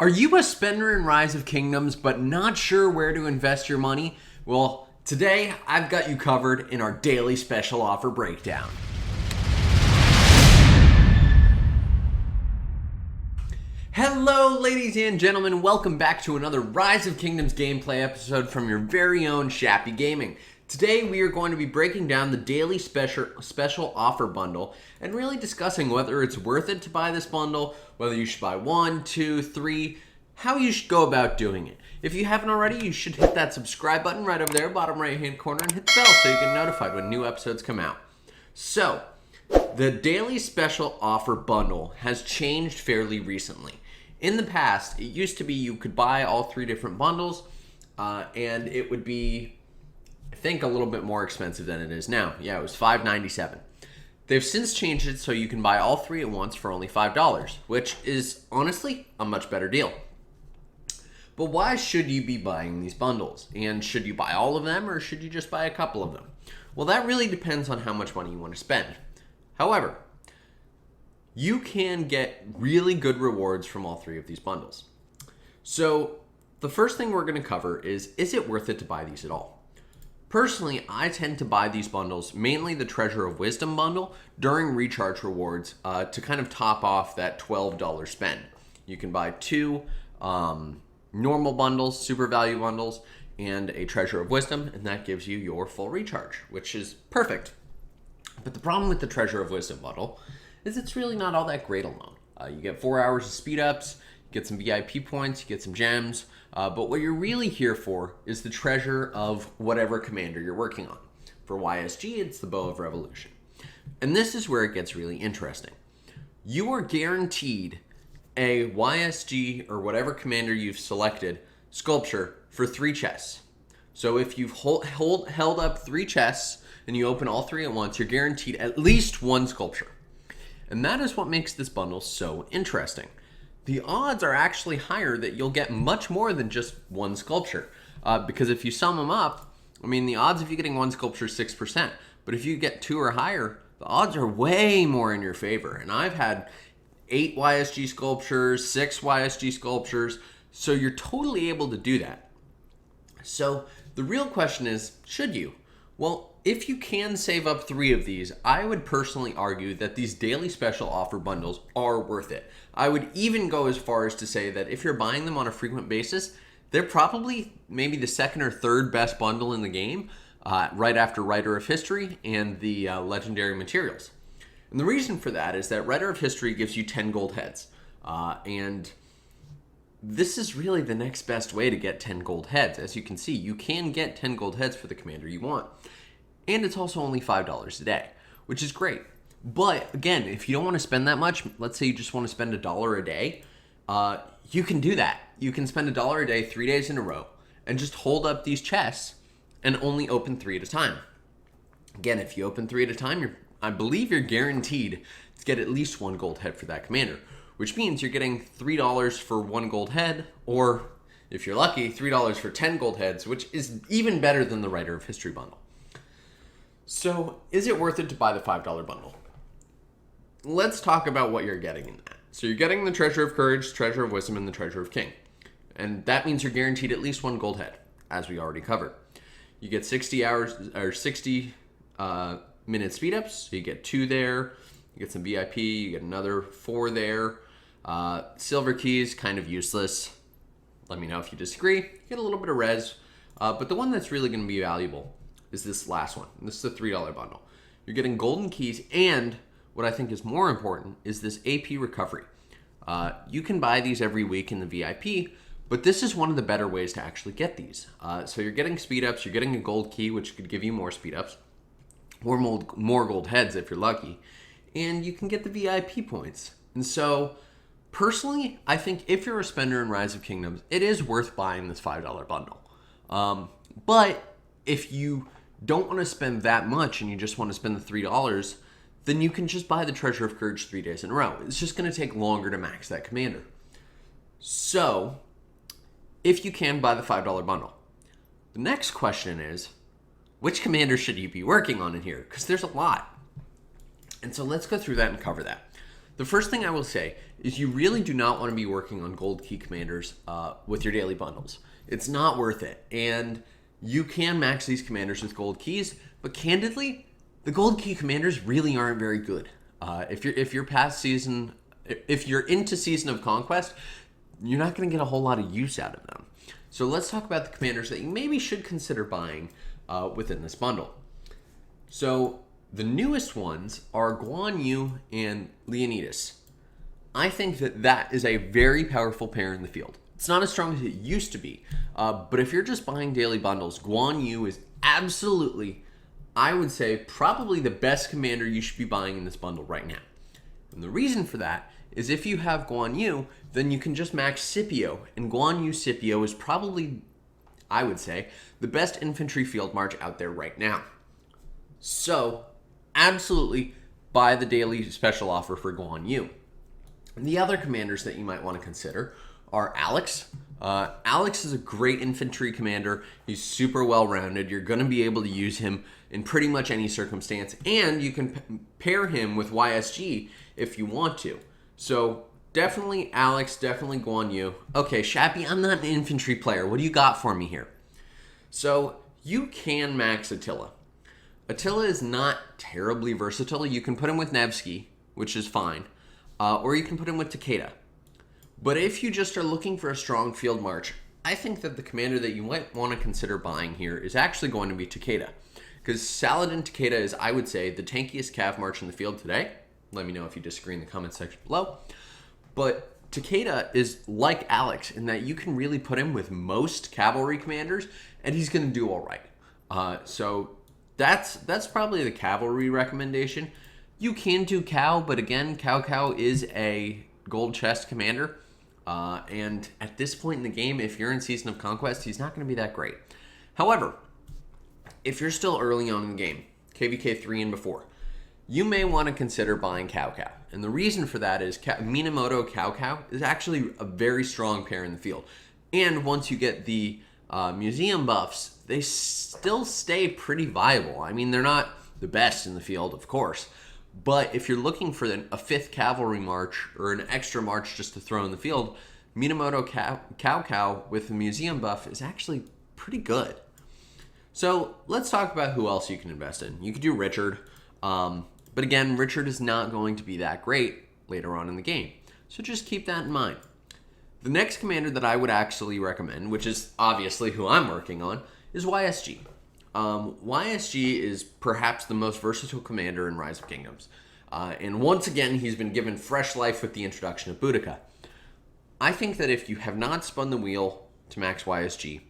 Are you a spender in Rise of Kingdoms but not sure where to invest your money? Well, today I've got you covered in our daily special offer breakdown. Hello, ladies and gentlemen. Welcome back to another Rise of Kingdoms gameplay episode from your very own Shappy Gaming. Today we are going to be breaking down the daily special offer bundle and really discussing whether it's worth it to buy this bundle, whether you should buy 1, 2, 3, how you should go about doing it. If you haven't already, you should hit that subscribe button right over there, bottom right hand corner, and hit the bell so you get notified when new episodes come out. So, the daily special offer bundle has changed fairly recently. In the past, it used to be you could buy all 3 different bundles, and it would be, I think, a little bit more expensive than it is now. Yeah, it was $5.97. They've since changed it so you can buy all 3 at once for only $5, which is honestly a much better deal. But why should you be buying these bundles? And should you buy all of them or should you just buy a couple of them? Well, that really depends on how much money you want to spend. However, you can get really good rewards from all 3 of these bundles. So the first thing we're going to cover is it worth it to buy these at all? Personally, I tend to buy these bundles, mainly the Treasure of Wisdom bundle, during recharge rewards to kind of top off that $12 spend. You can buy 2 normal bundles, super value bundles, and a Treasure of Wisdom, and that gives you your full recharge, which is perfect. But the problem with the Treasure of Wisdom bundle is it's really not all that great alone. You get 4 hours of speed ups, you get some VIP points, you get some gems, but what you're really here for is the treasure of whatever commander you're working on. For YSG, it's the Bow of Revolution. And this is where it gets really interesting. You are guaranteed a YSG or whatever commander you've selected sculpture for 3 chests. So if you've held up 3 chests and you open all 3 at once, you're guaranteed at least 1 sculpture. And that is what makes this bundle so interesting. The odds are actually higher that you'll get much more than just 1 sculpture. Because if you sum them up, I mean, the odds of you getting 1 sculpture is 6%. But if you get 2 or higher, the odds are way more in your favor. And I've had 8 YSG sculptures, 6 YSG sculptures, so you're totally able to do that. So the real question is, should you? Well, if you can save up 3 of these, I would personally argue that these daily special offer bundles are worth it. I would even go as far as to say that if you're buying them on a frequent basis, they're probably maybe the 2nd or 3rd best bundle in the game, right after Writer of History and the Legendary Materials. And the reason for that is that Writer of History gives you 10 gold heads, and this is really the next best way to get 10 gold heads. As you can see, you can get 10 gold heads for the commander you want. And it's also only $5 a day, which is great. But again, if you don't want to spend that much, let's say you just want to spend $1 a day, you can do that. You can spend $1 a day 3 days in a row and just hold up these chests and only open 3 at a time. Again, if you open 3 at a time, I believe you're guaranteed to get at least 1 gold head for that commander, which means you're getting $3 for 1 gold head, or if you're lucky, $3 for 10 gold heads, which is even better than the Writer of History bundle. So, is it worth it to buy the $5 bundle? Let's talk about what you're getting in that. So you're getting the Treasure of Courage, Treasure of Wisdom, and the Treasure of King. And that means you're guaranteed at least 1 gold head, as we already covered. You get 60 hours or 60 minute speed ups. So you get 2 there. You get some VIP. You get another 4 there. Silver keys, kind of useless. Let me know if you disagree. You get a little bit of res. But the one that's really going to be valuable is this last one. This is the $3 bundle. You're getting golden keys, and what I think is more important is this AP recovery. You can buy these every week in the VIP, but this is one of the better ways to actually get these. So you're getting speed ups, you're getting a gold key, which could give you more speed ups, or more gold heads if you're lucky, and you can get the VIP points. And so, personally, I think if you're a spender in Rise of Kingdoms, it is worth buying this $5 bundle. But if you don't want to spend that much and you just want to spend the $3, then you can just buy the Treasure of Courage 3 days in a row. It's just going to take longer to max that commander. So, if you can, buy the $5 bundle. The next question is, which commander should you be working on in here? Because there's a lot. And so let's go through that and cover that. the first thing I will say is you really do not want to be working on gold key commanders with your daily bundles. It's not worth it. And you can max these commanders with gold keys, but candidly, the gold key commanders really aren't very good. If you're into Season of Conquest, you're not going to get a whole lot of use out of them. So let's talk about the commanders that you maybe should consider buying within this bundle. So the newest ones are Guan Yu and Leonidas. I think that is a very powerful pair in the field. It's not as strong as it used to be, but if you're just buying daily bundles, Guan Yu is absolutely, I would say, probably the best commander you should be buying in this bundle right now. And the reason for that is if you have Guan Yu, then you can just max Scipio, and Guan Yu Scipio is probably, I would say, the best infantry field march out there right now. So, absolutely buy the daily special offer for Guan Yu. And the other commanders that you might want to consider are Alex. Alex is a great infantry commander. He's super well-rounded. You're going to be able to use him in pretty much any circumstance, and you can pair him with YSG if you want to. So definitely Alex, definitely Guan Yu. Okay, Shappy, I'm not an infantry player. What do you got for me here? So you can max Attila. Attila is not terribly versatile. You can put him with Nevsky, which is fine, or you can put him with Takeda. But if you just are looking for a strong field march, I think that the commander that you might want to consider buying here is actually going to be Takeda. Because Saladin Takeda is, I would say, the tankiest cav march in the field today. Let me know if you disagree in the comments section below. But Takeda is like Alex in that you can really put him with most cavalry commanders, and he's going to do all right. So that's probably the cavalry recommendation. You can do Cao, but again, Cao is a gold chest commander. And at this point in the game, if you're in Season of Conquest, he's not going to be that great. However, if you're still early on in the game, KVK 3 and before, you may want to consider buying Cao. And the reason for that is Minamoto Cao is actually a very strong pair in the field. And once you get the museum buffs, they still stay pretty viable. I mean, they're not the best in the field, of course. But if you're looking for a fifth cavalry march or an extra march just to throw in the field, Minamoto Cao with the museum buff is actually pretty good. So let's talk about who else you can invest in. You could do Richard, but again, Richard is not going to be that great later on in the game. So just keep that in mind. The next commander that I would actually recommend, which is obviously who I'm working on, is YSG. YSG is perhaps the most versatile commander in Rise of Kingdoms. And once again, he's been given fresh life with the introduction of Boudica. I think that if you have not spun the wheel to max YSG,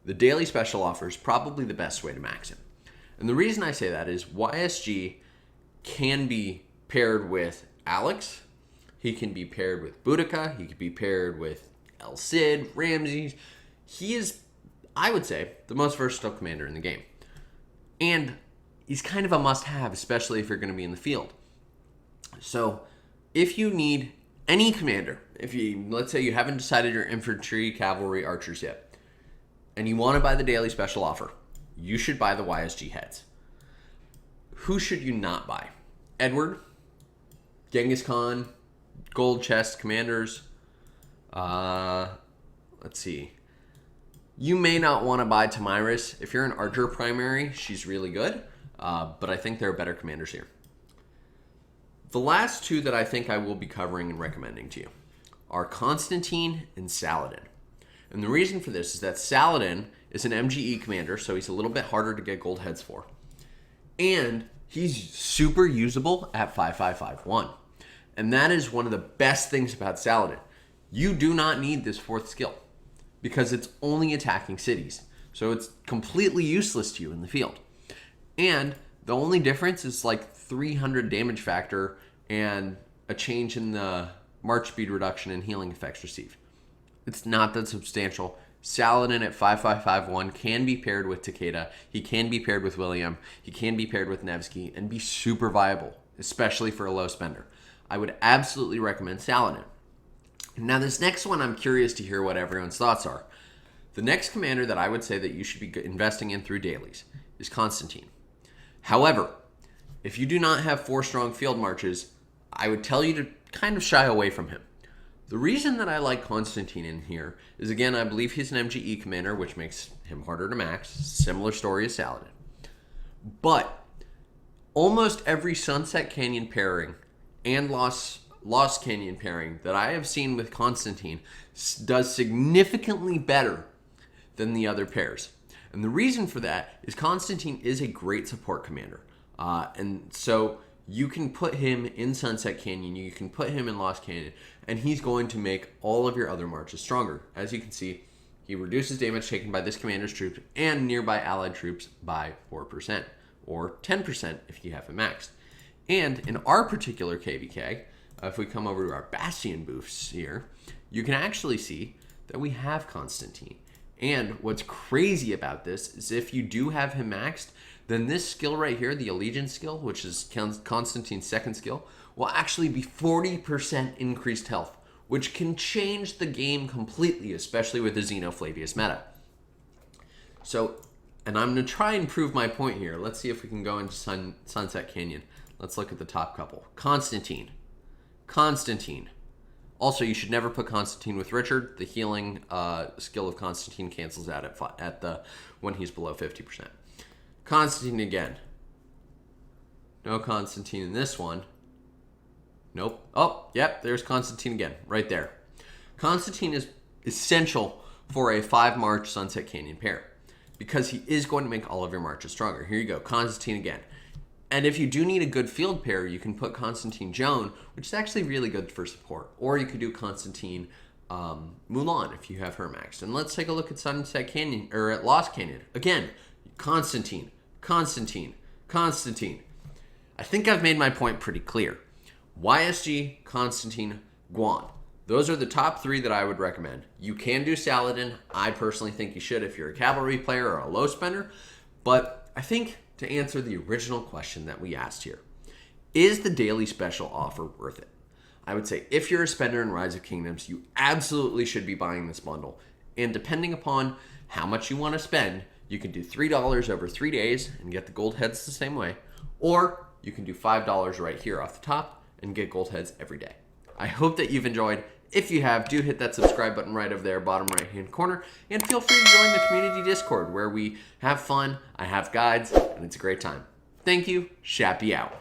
the daily special offer is probably the best way to max him. And the reason I say that is YSG can be paired with Alex, he can be paired with Boudica, he can be paired with El Cid, Ramses. He is, I would say, the most versatile commander in the game. And he's kind of a must-have, especially if you're going to be in the field. So if you need any commander, let's say you haven't decided your infantry, cavalry, archers yet, and you want to buy the daily special offer, you should buy the YSG heads. Who should you not buy? Edward, Genghis Khan, gold chest commanders. Let's see. You may not want to buy Tamiris. If you're an archer primary, she's really good, but I think there are better commanders here. The last two that I think I will be covering and recommending to you are Constantine and Saladin. And the reason for this is that Saladin is an MGE commander, so he's a little bit harder to get gold heads for. And he's super usable at 5551. And that is one of the best things about Saladin. You do not need this fourth skill because it's only attacking cities. So it's completely useless to you in the field. And the only difference is like 300 damage factor and a change in the march speed reduction and healing effects received. It's not that substantial. Saladin at 5551 can be paired with Takeda. He can be paired with William. He can be paired with Nevsky and be super viable, especially for a low spender. I would absolutely recommend Saladin. Now this next one, I'm curious to hear what everyone's thoughts are. The next commander that I would say that you should be investing in through dailies is Constantine. However, if you do not have 4 strong field marches, I would tell you to kind of shy away from him. The reason that I like Constantine in here is, again, I believe he's an MGE commander, which makes him harder to max. Similar story as Saladin. But almost every Sunset Canyon pairing and Lost Canyon pairing that I have seen with Constantine does significantly better than the other pairs. And the reason for that is Constantine is a great support commander. And so you can put him in Sunset Canyon, you can put him in Lost Canyon, and he's going to make all of your other marches stronger. As you can see, he reduces damage taken by this commander's troops and nearby allied troops by 4%, or 10% if you have him maxed. And in our particular KVK, if we come over to our Bastion boosts here, you can actually see that we have Constantine. And what's crazy about this is if you do have him maxed, then this skill right here, the Allegiance skill, which is Constantine's second skill, will actually be 40% increased health, which can change the game completely, especially with the Zeno Flavius meta. So, and I'm going to try and prove my point here. Let's see if we can go into Sunset Canyon. Let's look at the top couple. Constantine. Also, you should never put Constantine with Richard. The healing skill of Constantine cancels out when he's below 50%. Constantine again. No Constantine in this one. Nope. Oh, yep, there's Constantine again, right there. Constantine is essential for a 5-march Sunset Canyon pair because he is going to make all of your marches stronger. Here you go, Constantine again. And if you do need a good field pair, you can put Constantine Joan, which is actually really good for support. Or you could do Constantine Mulan if you have her maxed. And let's take a look at Sunset Canyon, or at Lost Canyon. Again, Constantine. I think I've made my point pretty clear. YSG, Constantine, Guan. Those are the top 3 that I would recommend. You can do Saladin. I personally think you should if you're a cavalry player or a low spender. But I think to answer the original question that we asked here, is the daily special offer worth it? I would say if you're a spender in Rise of Kingdoms, you absolutely should be buying this bundle. And depending upon how much you want to spend, you can do $3 over 3 days and get the gold heads the same way. Or you can do $5 right here off the top and get gold heads every day. I hope that you've enjoyed. If you have, do hit that subscribe button right over there, bottom right-hand corner, and feel free to join the community Discord where we have fun, I have guides, and it's a great time. Thank you, Shappy out.